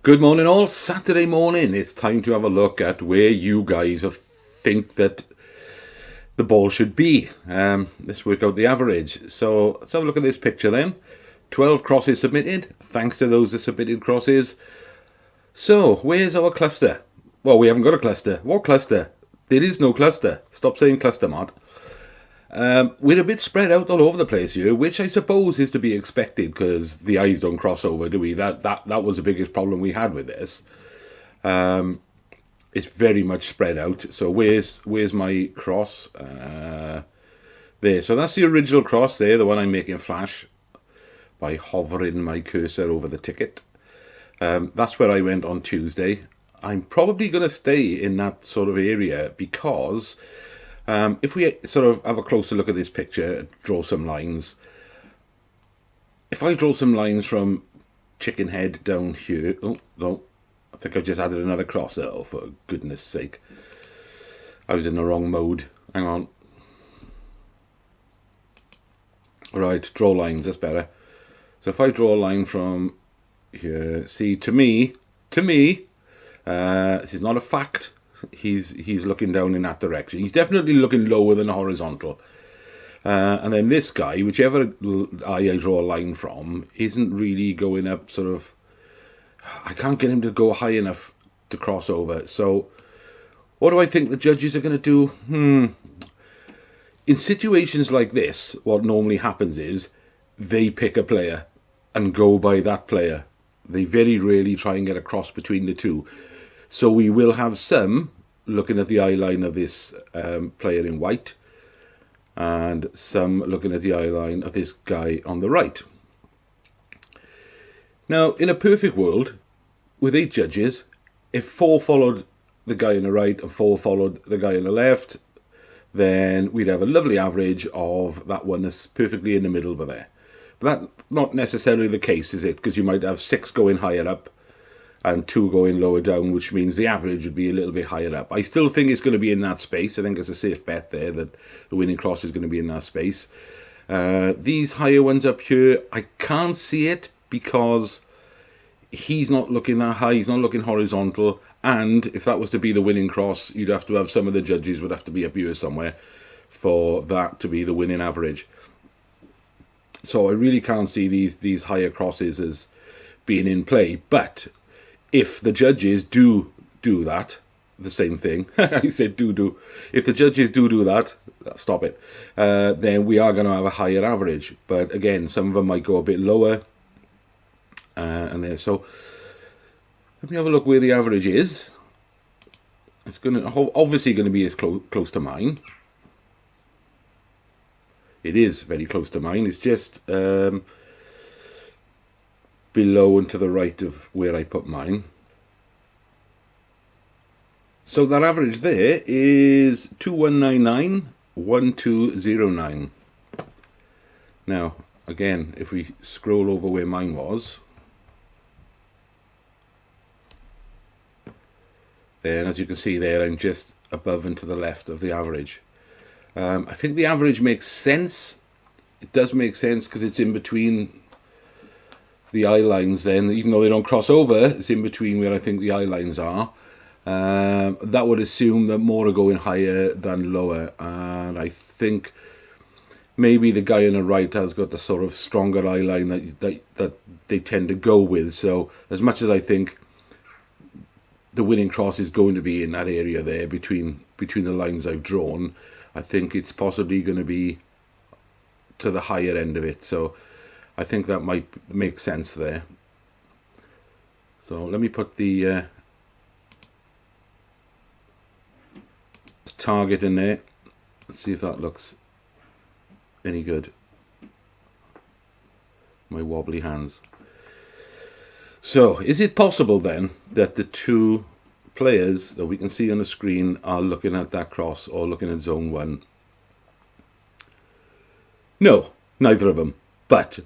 Good morning all, Saturday morning. It's time to have a look at where you guys think that the ball should be. Let's work out the average. So let's have a look at this picture then. 12 crosses submitted, thanks to those that submitted crosses. So, where's our cluster? Well, we haven't got a cluster. What cluster? There is no cluster. Stop saying cluster, Matt. We're a bit spread out all over the place here, which I suppose is to be expected because the eyes don't cross over, do we? That was the biggest problem we had with this. It's very much spread out. So where's my cross? There. So that's the original cross there, the one I'm making flash by hovering my cursor over the ticket. That's where I went on Tuesday. I'm probably going to stay in that sort of area because if we sort of have a closer look at this picture, draw some lines. If I draw some lines from Chicken Head down here... Oh, no. I think I just added another cross. Oh, for goodness sake. I was in the wrong mode. Hang on. Right, draw lines. That's better. So if I draw a line from here... See, to me... this is not a fact. He's looking down in that direction. He's definitely looking lower than the horizontal. And then this guy, whichever eye I draw a line from, isn't really going up sort of... I can't get him to go high enough to cross over. So what do I think the judges are going to do? In situations like this, what normally happens is they pick a player and go by that player. They very rarely try and get a cross between the two. So we will have some looking at the eye line of this player in white and some looking at the eye line of this guy on the right. Now, in a perfect world, with 8 judges, if 4 followed the guy on the right and 4 followed the guy on the left, then we'd have a lovely average of that one that's perfectly in the middle over there. But that's not necessarily the case, is it? Because you might have 6 going higher up and 2 going lower down, which means the average would be a little bit higher up. I still think it's going to be in that space. I think it's a safe bet there that the winning cross is going to be in that space. These higher ones up here, I can't see it because he's not looking that high, he's not looking horizontal, and if that was to be the winning cross, you'd have to have some of the judges would have to be up here somewhere for that to be the winning average. So I really can't see these higher crosses as being in play, but if the judges do that, the same thing, I said do. If the judges do that, stop it, then we are going to have a higher average. But again, some of them might go a bit lower. And there, so let me have a look where the average is. It's obviously going to be as close to mine. It is very close to mine. It's just below and to the right of where I put mine. So that average there is 2199, 1209. Now, again, if we scroll over where mine was, then as you can see there, I'm just above and to the left of the average. I think the average makes sense. It does make sense because it's in between the eye lines then, even though they don't cross over, it's in between where I think the eye lines are. That would assume that more are going higher than lower, and I think maybe the guy on the right has got the sort of stronger eye line that they tend to go with. So as much as I think the winning cross is going to be in that area there between the lines I've drawn, I think it's possibly going to be to the higher end of it. So I think that might make sense there. So let me put the target in there. Let's see if that looks any good. My wobbly hands. So is it possible then that the 2 players that we can see on the screen are looking at that cross or looking at zone 1? No, neither of them. But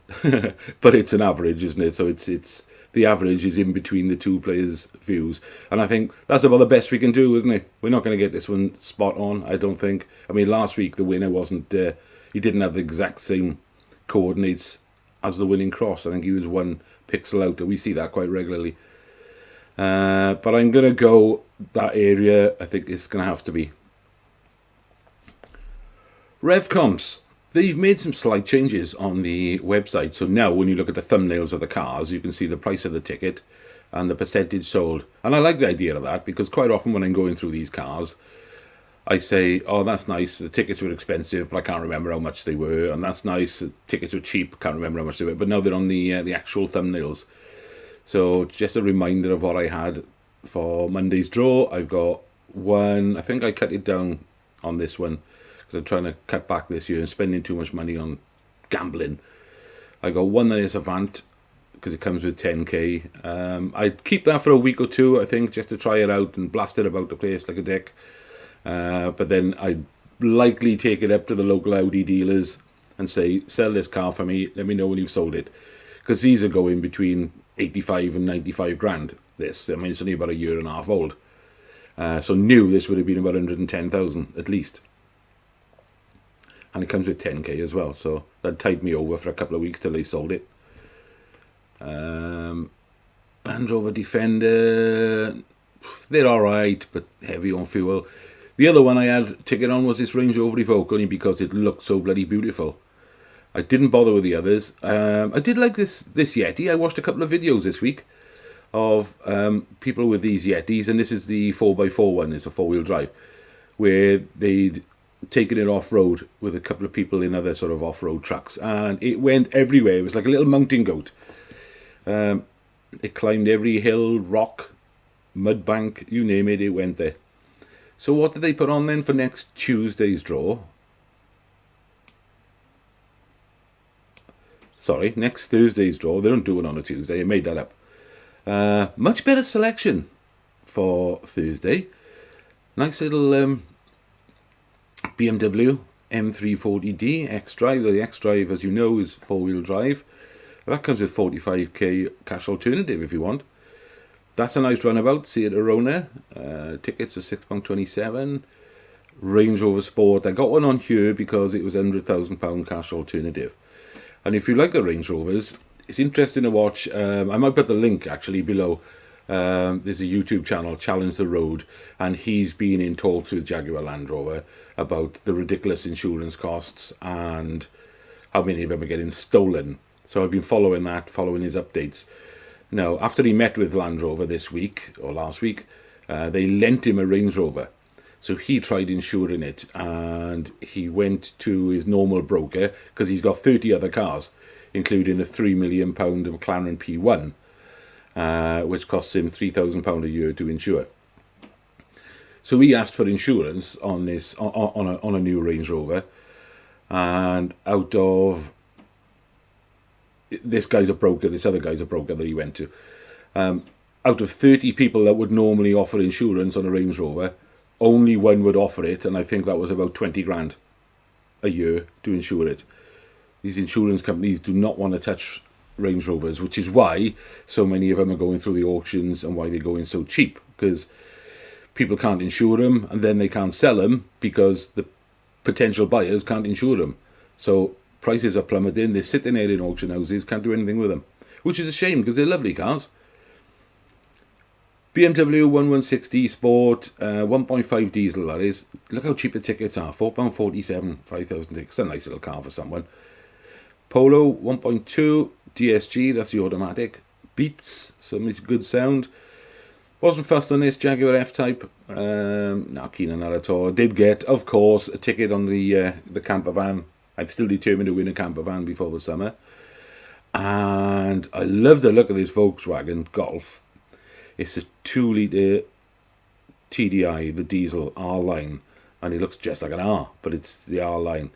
but it's an average, isn't it? So it's the average is in between the 2 players' views, and I think that's about the best we can do, isn't it? We're not going to get this one spot on, I don't think. I mean, last week the winner wasn't. He didn't have the exact same coordinates as the winning cross. I think he was 1 pixel out, and we see that quite regularly. But I'm going to go that area. I think it's going to have to be. Revcomps. They've made some slight changes on the website. So now when you look at the thumbnails of the cars, you can see the price of the ticket and the percentage sold. And I like the idea of that, because quite often when I'm going through these cars, I say, oh, that's nice, the tickets were expensive, but I can't remember how much they were. And that's nice, the tickets were cheap, can't remember how much they were. But now they're on the actual thumbnails. So just a reminder of what I had for Monday's draw. I've got one, I think I cut it down on this one, because I'm trying to cut back this year and spending too much money on gambling. I got one that is Avant, because it comes with 10k. I'd keep that for a week or two, I think, just to try it out and blast it about the place like a dick. But then I'd likely take it up to the local Audi dealers and say, sell this car for me, let me know when you've sold it. Because these are going between 85 and 95 grand, this. I mean, it's only about a year and a half old. So new, this would have been about 110,000 at least. And it comes with 10k as well, so that tied me over for a couple of weeks till they sold it. Land Rover Defender, they're alright, but heavy on fuel. The other one I had a ticket on was this Range Rover Evoque, only because it looked so bloody beautiful. I didn't bother with the others. I did like this Yeti. I watched a couple of videos this week of people with these Yetis, and this is the 4x4 one, it's a four-wheel drive, where they'd taken it off-road with a couple of people in other sort of off-road trucks, and it went everywhere. It was like a little mountain goat. It climbed every hill, rock, mud bank, you name it, it went there. So what did they put on then for next Tuesday's draw? Sorry, next Thursday's draw. They don't do it on a Tuesday, I made that up. Much better selection for Thursday. Nice little BMW M340D X-Drive. The X-Drive, as you know, is four-wheel drive. That comes with 45k cash alternative if you want. That's a nice runabout. See it Arona. Tickets are £6.27. Range Rover Sport. I got one on here because it was £100,000 cash alternative. And if you like the Range Rovers, it's interesting to watch. I might put the link actually below. There's a YouTube channel, Challenge the Road, and he's been in talks with Jaguar Land Rover about the ridiculous insurance costs and how many of them are getting stolen. So I've been following his updates. Now, after he met with Land Rover this week, or last week, they lent him a Range Rover. So he tried insuring it, and he went to his normal broker, because he's got 30 other cars, including a £3 million McLaren P1, which costs him £3,000 a year to insure. So he asked for insurance on this on a new Range Rover, and out of this guy's a broker, this other guy's a broker that he went to. Out of 30 people that would normally offer insurance on a Range Rover, only one would offer it, and I think that was about 20 grand a year to insure it. These insurance companies do not want to touch Range Rovers, which is why so many of them are going through the auctions and why they're going so cheap, because people can't insure them, and then they can't sell them because the potential buyers can't insure them. So prices are plummeting. They're sitting there in auction houses, can't do anything with them, which is a shame because they're lovely cars. BMW 1160 Sport, 1.5 diesel, that is. Look how cheap the tickets are, £4.47, 5,000 tickets. A nice little car for someone. Polo 1.2 DSG, that's the automatic. Beats, some good sound. Wasn't fussed on this Jaguar F-Type. Not keen on that at all. I did get, of course, a ticket on the camper van. I'm still determined to win a camper van before the summer. And I love the look of this Volkswagen Golf. It's a 2-litre TDI, the diesel R-Line. And it looks just like an R, but it's the R-Line.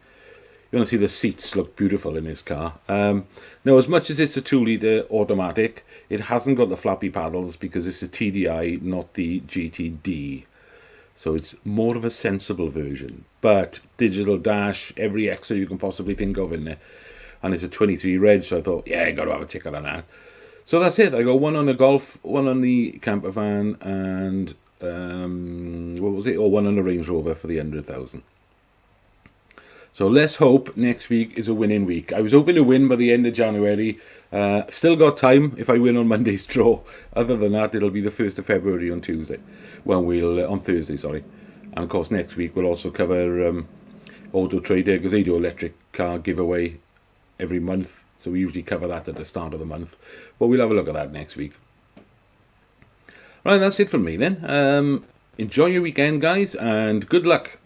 You want to see the seats look beautiful in this car. Now, as much as it's a 2-litre automatic, it hasn't got the flappy paddles because it's a TDI, not the GTD. So it's more of a sensible version. But digital dash, every extra you can possibly think of in there. And it's a 23 reg, so I thought, yeah, I got to have a ticket on that. So that's it. I got one on the Golf, one on the camper van, and what was it? Or one on the Range Rover for the 100,000. So let's hope next week is a winning week. I was hoping to win by the end of January. Still got time if I win on Monday's draw. Other than that, it'll be the 1st of February on Tuesday. Well, on Thursday, sorry. And of course, next week we'll also cover Auto Trader, because they do electric car giveaway every month. So we usually cover that at the start of the month. But we'll have a look at that next week. Right, that's it from me then. Enjoy your weekend, guys, and good luck.